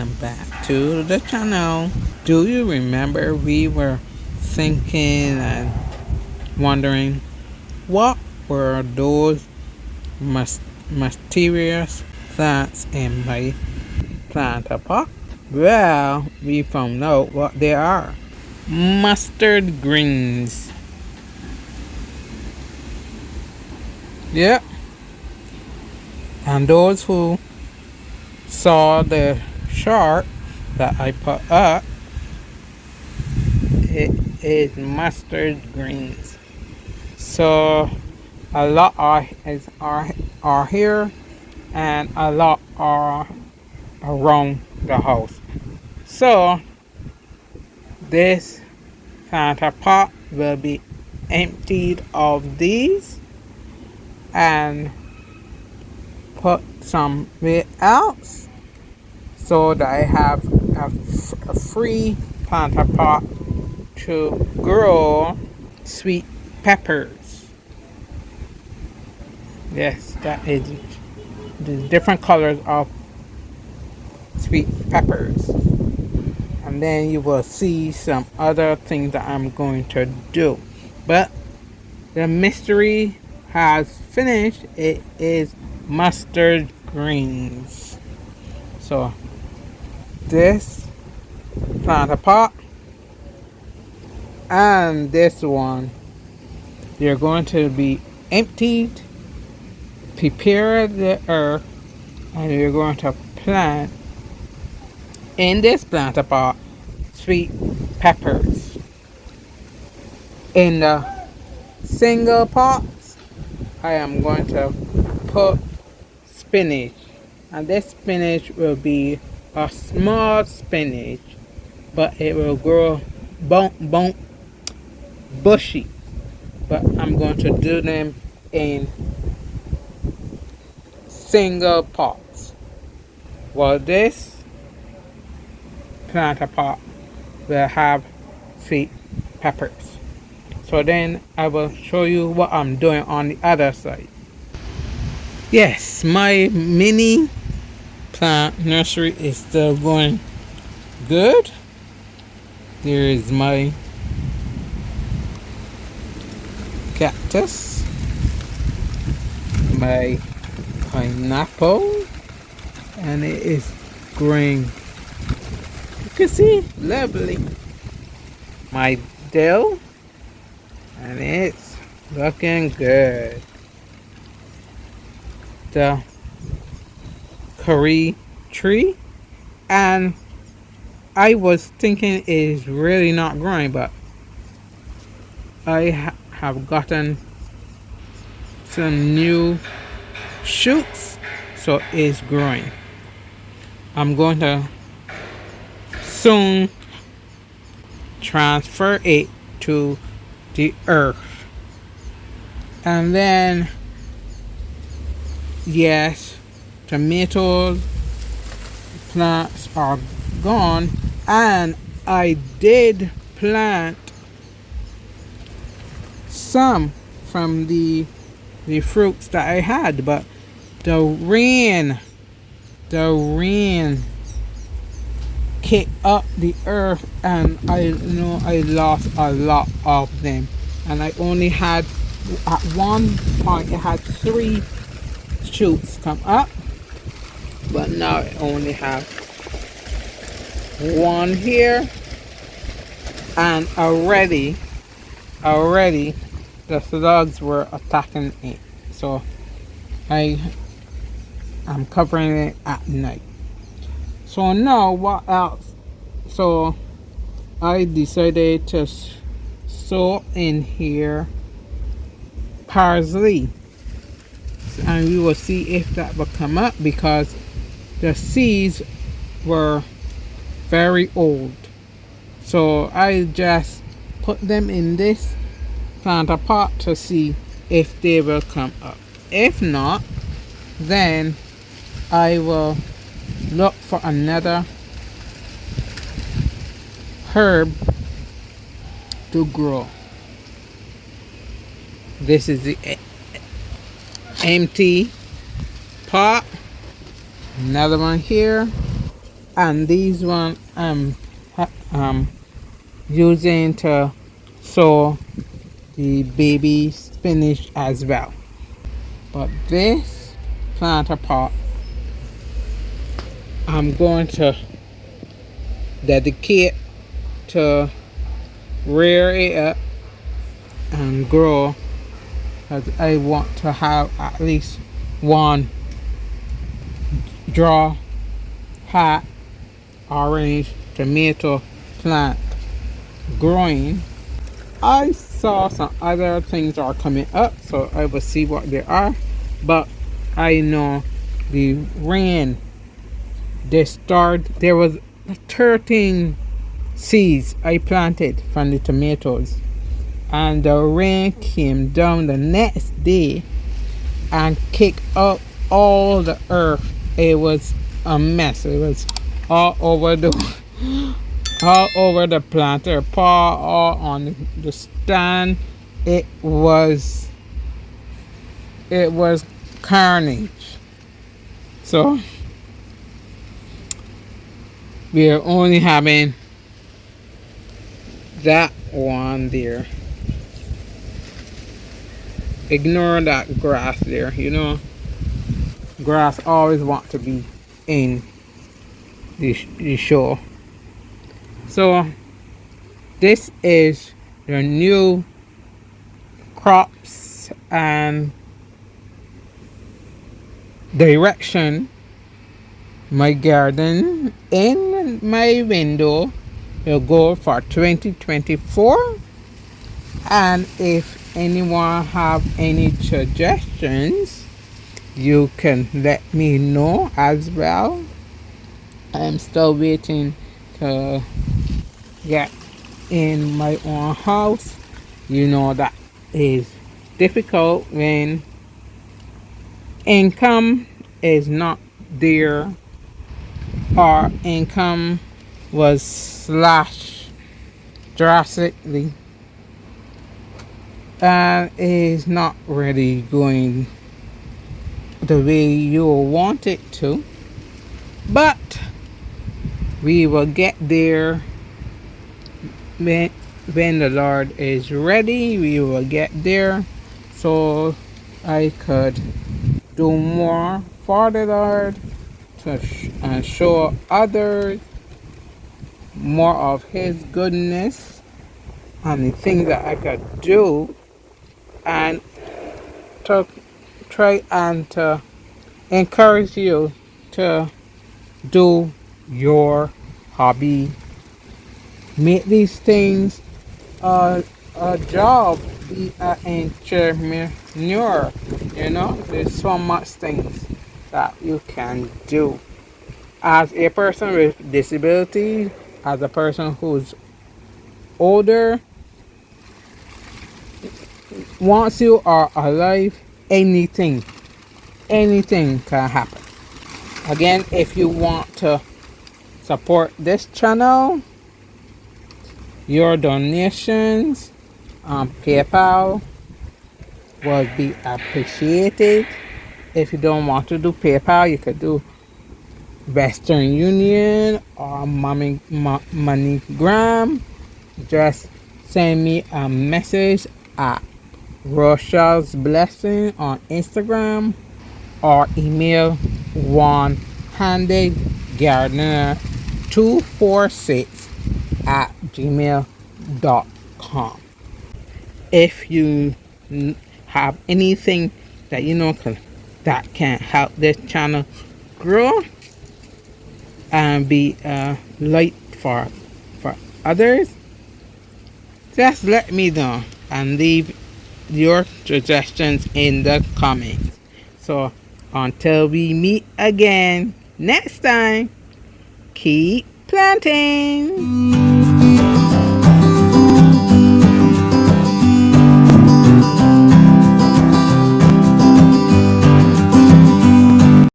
welcome back to the channel. Do you remember we were thinking and wondering what were those mysterious plants in my planter pot? Well, we found out what they are. Mustard greens. Yep. And those who saw the chart that I put up, it is mustard greens. So a lot are here and a lot are around the house. So this planter pot will be emptied of these and put somewhere else so that I have a free planter pot to grow sweet peppers. Yes, that is the different colors of sweet peppers. And then you will see some other things that I'm going to do. But the mystery has finished. It is mustard greens. So this planter pot and this one, they're going to be emptied, prepare the earth, and you're going to plant in this planter pot sweet peppers. In the single pots, I am going to put spinach, and this spinach will be a small spinach, but it will grow bushy. But I'm going to do them in single pots. Well, this planter pot will have sweet peppers. So then I will show you what I'm doing on the other side. Yes, my mini plant nursery is still going good. There is my cactus, my pineapple, and it is growing. You can see, lovely. My dill, and it's looking good. The curry tree, and I was thinking it is really not growing, but I have gotten some new shoots, so it's growing. I'm going to soon transfer it to the earth, and then yes, tomatoes plants are gone, and I did plant some from the fruits that I had, but the rain kicked up the earth, and I know I lost a lot of them. And I only had, at one point it had 3 shoots come up, but now I only have 1 here, and already the slugs were attacking it, so I am covering it at night. So now what else? So I decided to sow in here parsley, and we will see if that will come up, because the seeds were very old. So I just put them in this planter pot to see if they will come up. If not, then I will look for another herb to grow. This is the empty pot. Another one here. and these one using to sow the baby spinach as well. But this planter pot I'm going to dedicate to rear it up and grow, because I want to have at least one draw hot orange tomato plant growing. I saw some other things are coming up, so I will see what they are, but I know the rain, there was 13 seeds I planted from the tomatoes, and the rain came down the next day and kicked up all the earth. It was a mess. It was all over the planter pot, all on the stand. It was carnage. So we are only having that one there. Ignore that grass there, grass always want to be in the show. So this is the new crops and direction my garden in my window will go for 2024. And if anyone have any suggestions, you can let me know as well. I'm still waiting to get in my own house. That is difficult when income is not there, or income was slashed drastically and is not really going the way you want it to. But we will get there when the Lord is ready. We will get there, so I could do more for the Lord and show others more of His goodness and the things that I could do, and to try and to encourage you to do your hobby. Make these things a job. Be an entrepreneur. There's so much things that you can do. As a person with disability, as a person who's older, once you are alive, anything can happen. Again, if you want to support this channel, your donations on PayPal will be appreciated. If you don't want to do PayPal, you could do Western Union or MoneyGram. Just send me a message at Rochelle's Blessing on Instagram, or email onehandedgardener246@gmail.com. If you have anything that that can help this channel grow and be a light for others, just let me know and leave your suggestions in the comments. So until we meet again next time, keep planting.